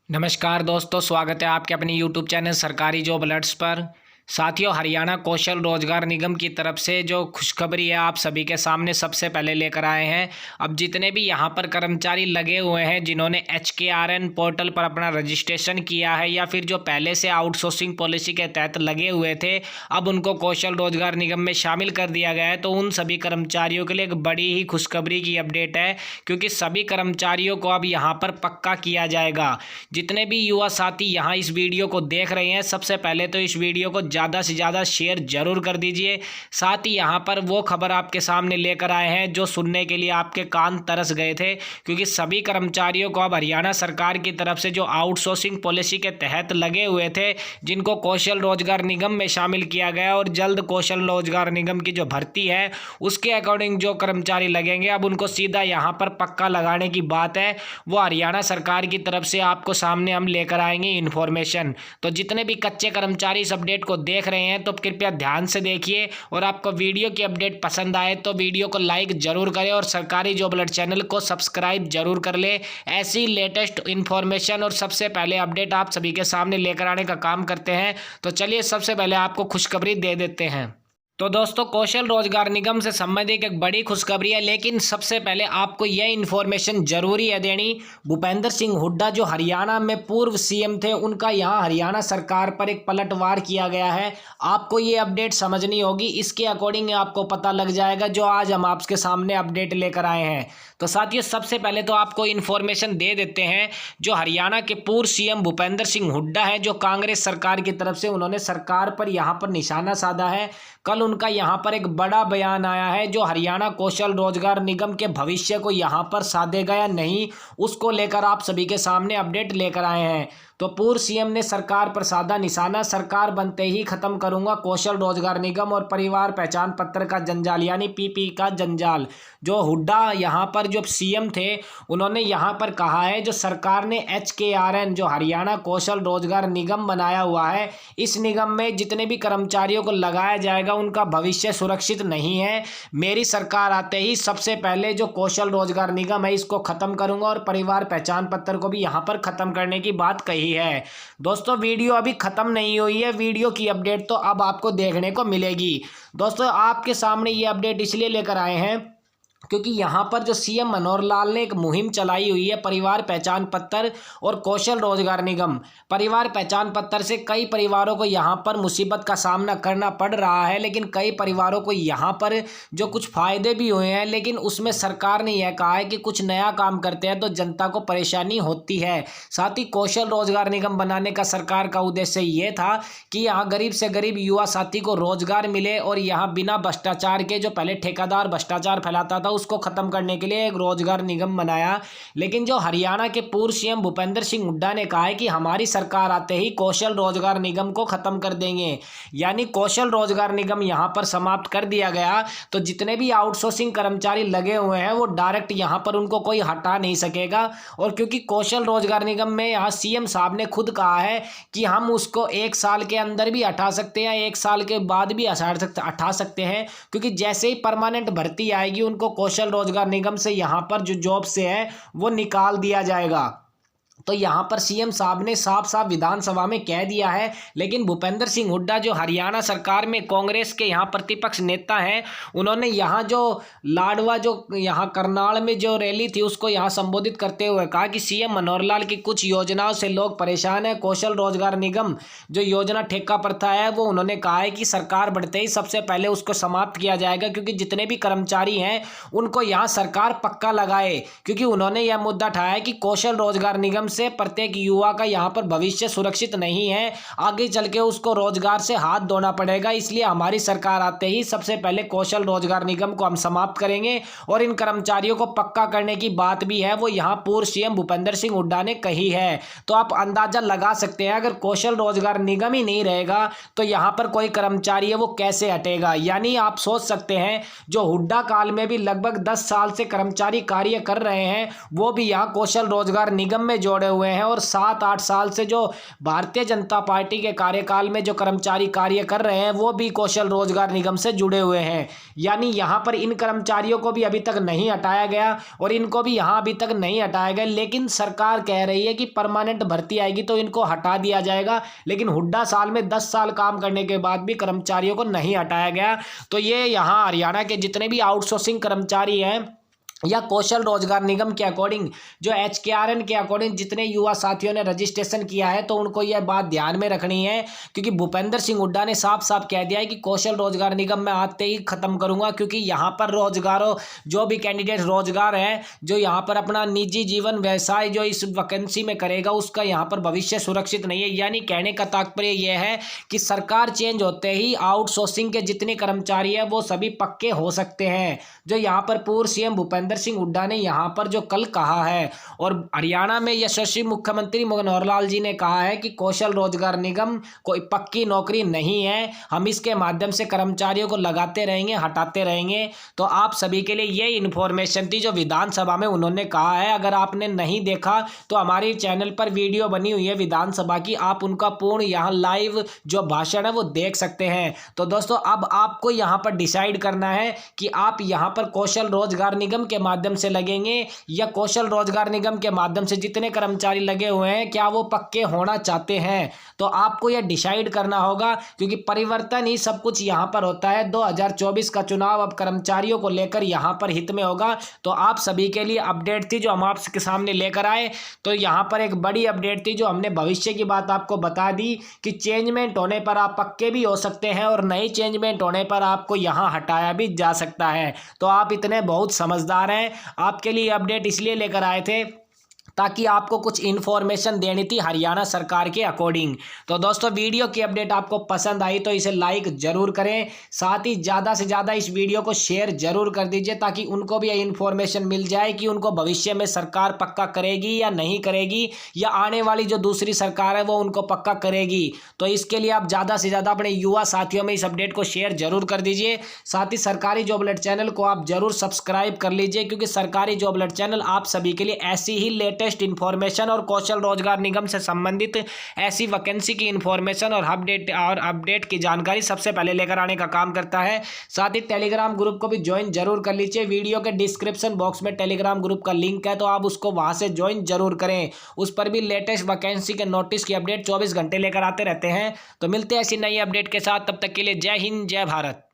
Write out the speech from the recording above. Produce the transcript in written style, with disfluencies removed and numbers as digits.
नमस्कार दोस्तों, स्वागत है आपके अपने यूट्यूब चैनल सरकारी जॉब अलर्ट्स पर। साथियों, हरियाणा कौशल रोजगार निगम की तरफ से जो खुशखबरी है आप सभी के सामने सबसे पहले लेकर आए हैं। अब जितने भी यहां पर कर्मचारी लगे हुए हैं जिन्होंने HKRN पोर्टल पर अपना रजिस्ट्रेशन किया है या फिर जो पहले से आउटसोर्सिंग पॉलिसी के तहत लगे हुए थे, अब उनको कौशल रोजगार निगम में शामिल कर दिया गया है। तो उन सभी कर्मचारियों के लिए एक बड़ी ही खुशखबरी की अपडेट है, क्योंकि सभी कर्मचारियों को अब यहाँ पर पक्का किया जाएगा। जितने भी युवा साथी यहाँ इस वीडियो को देख रहे हैं, सबसे पहले तो इस वीडियो को ज़्यादा से ज़्यादा शेयर जरूर कर दीजिए। साथ ही यहाँ पर वो खबर आपके सामने लेकर आए हैं जो सुनने के लिए आपके कान तरस गए थे, क्योंकि सभी कर्मचारियों को अब हरियाणा सरकार की तरफ से जो आउटसोर्सिंग पॉलिसी के तहत लगे हुए थे, जिनको कौशल रोजगार निगम में शामिल किया गया और जल्द कौशल रोजगार निगम की जो भर्ती है उसके अकॉर्डिंग जो कर्मचारी लगेंगे, अब उनको सीधा यहाँ पर पक्का लगाने की बात है। वो हरियाणा सरकार की तरफ से आपको सामने हम लेकर आएंगे इन्फॉर्मेशन। तो जितने भी कच्चे कर्मचारी इस अपडेट को देख रहे हैं तो कृपया ध्यान से देखिए, और आपको वीडियो की अपडेट पसंद आए तो वीडियो को लाइक जरूर करें और सरकारी जॉब अलर्ट चैनल को सब्सक्राइब जरूर कर ले। ऐसी लेटेस्ट इन्फॉर्मेशन और सबसे पहले अपडेट आप सभी के सामने लेकर आने का काम करते हैं। तो चलिए सबसे पहले आपको खुशखबरी दे देते हैं। तो दोस्तों, कौशल रोजगार निगम से संबंधित एक बड़ी खुशखबरी है, लेकिन सबसे पहले आपको यह इन्फॉर्मेशन जरूरी है देनी। भूपेंद्र सिंह हुड्डा जो हरियाणा में पूर्व CM थे, उनका यहाँ हरियाणा सरकार पर एक पलटवार किया गया है। आपको ये अपडेट समझनी होगी, इसके अकॉर्डिंग आपको पता लग जाएगा जो आज हम आपके सामने अपडेट लेकर आए हैं। तो साथियों, सबसे पहले तो आपको इन्फॉर्मेशन दे देते हैं। जो हरियाणा के पूर्व CM भूपेंद्र सिंह हुड्डा है, जो कांग्रेस सरकार की तरफ से उन्होंने सरकार पर यहाँ पर निशाना साधा है। कल उनका यहाँ पर एक बड़ा बयान आया है जो हरियाणा कौशल रोजगार निगम के भविष्य को यहाँ पर साधेगा या नहीं, उसको लेकर आप सभी के सामने अपडेट लेकर आए हैं। तो पूर्व CM ने सरकार पर साधा निशाना, सरकार बनते ही खत्म करूंगा कौशल रोजगार निगम और परिवार पहचान पत्र का जंजाल, यानी PP का जंजाल। जो हुड्डा यहाँ पर जो CM थे, उन्होंने यहाँ पर कहा है जो सरकार ने HKRN जो हरियाणा कौशल रोजगार निगम बनाया हुआ है, इस निगम में जितने भी कर्मचारियों को लगाया जाएगा उनका भविष्य सुरक्षित नहीं है। मेरी सरकार आते ही सबसे पहले जो कौशल रोजगार निगम है इसको खत्म करूंगा और परिवार पहचान पत्र को भी यहाँ पर खत्म करने की बात कही है। दोस्तों, वीडियो अभी खत्म नहीं हुई है, वीडियो की अपडेट तो अब आपको देखने को मिलेगी। दोस्तों, आपके सामने ये अपडेट इसलिए लेकर आए हैं क्योंकि यहाँ पर जो CM मनोहर लाल ने एक मुहिम चलाई हुई है, परिवार पहचान पत्र और कौशल रोजगार निगम। परिवार पहचान पत्र से कई परिवारों को यहाँ पर मुसीबत का सामना करना पड़ रहा है, लेकिन कई परिवारों को यहाँ पर जो कुछ फायदे भी हुए हैं, लेकिन उसमें सरकार ने यह कहा है कि कुछ नया काम करते हैं तो जनता को परेशानी होती है। साथ ही कौशल रोजगार निगम बनाने का सरकार का उद्देश्य ये था कि यहाँ गरीब से गरीब युवा साथी को रोजगार मिले और यहाँ बिना भ्रष्टाचार के, जो पहले ठेकेदार भ्रष्टाचार फैलाता था, उसको खत्म करने के लिए एक रोजगार निगम बनाया। लेकिन जो हरियाणा के पूर्व CM भूपेंद्र सिंह हुड्डा ने कहा है कि हमारी सरकार आते ही कौशल रोजगार निगम को खत्म कर देंगे, यानी कौशल रोजगार निगम यहां पर समाप्त कर दिया गया। तो जितने भी आउटसोर्सिंग कर्मचारी लगे हुए हैं वो डायरेक्ट यहां पर उनको कोई हटा नहीं सकेगा। और क्योंकि कौशल रोजगार निगम में यहाँ CM साहब ने खुद कहा है कि हम उसको 1 साल के अंदर भी हटा सकते हैं, 1 साल के बाद भी हटा सकते हैं, क्योंकि जैसे ही परमानेंट भर्ती आएगी उनको कौशल रोजगार निगम से यहाँ पर जो जॉब से है वो निकाल दिया जाएगा। तो यहाँ पर CM साहब ने साफ साफ विधानसभा में कह दिया है। लेकिन भूपेंद्र सिंह हुड्डा जो हरियाणा सरकार में कांग्रेस के यहाँ प्रतिपक्ष नेता हैं, उन्होंने यहाँ जो लाडवा जो यहाँ करनाल में जो रैली थी उसको यहाँ संबोधित करते हुए कहा कि CM मनोहर लाल की कुछ योजनाओं से लोग परेशान हैं। कौशल रोजगार निगम जो योजना ठेका प्रथा है वो उन्होंने कहा है कि सरकार बढ़ते ही सबसे पहले उसको समाप्त किया जाएगा, क्योंकि जितने भी कर्मचारी हैं उनको यहाँ सरकार पक्का लगाए। क्योंकि उन्होंने यह मुद्दा उठाया है कि कौशल रोजगार निगम से प्रत्येक युवा का यहाँ पर भविष्य सुरक्षित नहीं है, आगे चल के उसको रोजगार से हाथ धोना पड़ेगा। इसलिए हमारी सरकार आते ही सबसे पहले कौशल रोजगार निगम को हम समाप्त करेंगे और इन कर्मचारियों को पक्का करने की बात भी है वो यहाँ पूर्व CM भूपेंद्र सिंह हुड्डा ने कही है। तो आप अंदाजा लगा सकते हैं, अगर कौशल रोजगार निगम ही नहीं रहेगा तो यहाँ पर कोई कर्मचारी है वो कैसे हटेगा। यानी आप सोच सकते हैं, जो हुड्डा काल में भी लगभग 10 साल से कर्मचारी कार्य कर रहे हैं वो भी यहाँ कौशल रोजगार निगम में जोड़े जुड़े हुए हैं और 7-8 साल से जो भारतीय जनता पार्टी के कार्यकाल में जो कर्मचारी कार्य कर रहे हैं वो भी कौशल रोजगार निगम से जुड़े हुए हैं। यानी यहाँ पर इन कर्मचारियों को भी अभी तक नहीं हटाया गया और इनको भी यहाँ अभी तक नहीं हटाया गया, लेकिन सरकार कह रही है कि परमानेंट भर्ती आएगी तो इनको हटा दिया जाएगा। लेकिन हुड्डा साल में 10 साल काम करने के बाद भी कर्मचारियों को नहीं हटाया गया। तो ये यहाँ हरियाणा के जितने भी आउटसोर्सिंग कर्मचारी हैं या कौशल रोजगार निगम के अकॉर्डिंग जो HKRN के अकॉर्डिंग जितने युवा साथियों ने रजिस्ट्रेशन किया है तो उनको यह बात ध्यान में रखनी है, क्योंकि भूपेंद्र सिंह हुड्डा ने साफ साफ कह दिया है कि कौशल रोजगार निगम मैं आते ही खत्म करूंगा, क्योंकि यहाँ पर रोजगारों जो भी कैंडिडेट रोजगार है जो यहाँ पर अपना निजी जीवन व्यवसाय जो इस वैकेंसी में करेगा उसका यहाँ पर भविष्य सुरक्षित नहीं है। यानी कहने का तात्पर्य यह है कि सरकार चेंज होते ही आउटसोर्सिंग के जितने कर्मचारी है वो सभी पक्के हो सकते हैं, जो यहाँ पर पूर्व CM भूपेंद्र सिंह हुड्डा ने यहाँ पर जो कल कहा है। और हरियाणा में यशस्वी मुख्यमंत्री मनोहर लाल जी ने कहा है कि कौशल रोजगार निगम कोई पक्की नौकरी नहीं है, हम इसके माध्यम से कर्मचारियों को लगाते रहेंगे, हटाते रहेंगे। तो आप सभी के लिए ये इन्फॉर्मेशन थी जो विधानसभा में उन्होंने कहा है। अगर आपने नहीं देखा तो हमारी चैनल पर वीडियो बनी हुई है विधानसभा की, आप उनका पूर्ण यहाँ लाइव जो भाषण है वो देख सकते हैं। तो दोस्तों अब आपको यहाँ पर डिसाइड करना है कि आप यहाँ पर कौशल रोजगार निगम के माध्यम से लगेंगे या कौशल रोजगार निगम के माध्यम से जितने कर्मचारी लगे हुए हैं क्या वो पक्के होना चाहते हैं। तो आपको यह डिसाइड करना होगा, क्योंकि परिवर्तन ही सब कुछ यहाँ पर होता है। 2024 का चुनाव अब कर्मचारियों को लेकर यहाँ पर हित में होगा। तो आप सभी के लिए अपडेट थी जो हम आपके सामने लेकर आए। तो यहाँ पर एक बड़ी अपडेट थी जो हमने भविष्य की बात आपको बता दी कि चेंजमेंट होने पर आप पक्के भी हो सकते हैं और नई चेंजमेंट होने पर आपको यहाँ हटाया भी जा सकता है। तो आप इतने बहुत समझदार हैं, आपके लिए अपडेट इसलिए लेकर आए थे ताकि आपको कुछ इन्फॉर्मेशन देनी थी हरियाणा सरकार के अकॉर्डिंग। तो दोस्तों वीडियो की अपडेट आपको पसंद आई तो इसे लाइक जरूर करें, साथ ही ज़्यादा से ज़्यादा इस वीडियो को शेयर जरूर कर दीजिए ताकि उनको भी ये इन्फॉर्मेशन मिल जाए कि उनको भविष्य में सरकार पक्का करेगी या नहीं करेगी, या आने वाली जो दूसरी सरकार है वो उनको पक्का करेगी। तो इसके लिए आप ज़्यादा से ज़्यादा अपने युवा साथियों में इस अपडेट को शेयर जरूर कर दीजिए। साथ ही सरकारी जॉब अलर्ट चैनल को आप जरूर सब्सक्राइब कर लीजिए, क्योंकि सरकारी जॉब अलर्ट चैनल आप सभी के लिए ऐसी ही लेटेस्ट इंफॉर्मेशन और कौशल रोजगार निगम से संबंधित ऐसी वैकेंसी की इंफॉर्मेशन और अपडेट की जानकारी सबसे पहले लेकर आने का काम करता है। साथ ही टेलीग्राम ग्रुप को भी ज्वाइन जरूर कर लीजिए। वीडियो के डिस्क्रिप्शन बॉक्स में टेलीग्राम ग्रुप का लिंक है, तो आप उसको वहां से ज्वाइन जरूर करें। उस पर भी लेटेस्ट वैकेंसी के नोटिस की अपडेट 24 घंटे लेकर आते रहते हैं। तो मिलते हैं ऐसी नई अपडेट के साथ, तब तक के लिए जय हिंद जय भारत।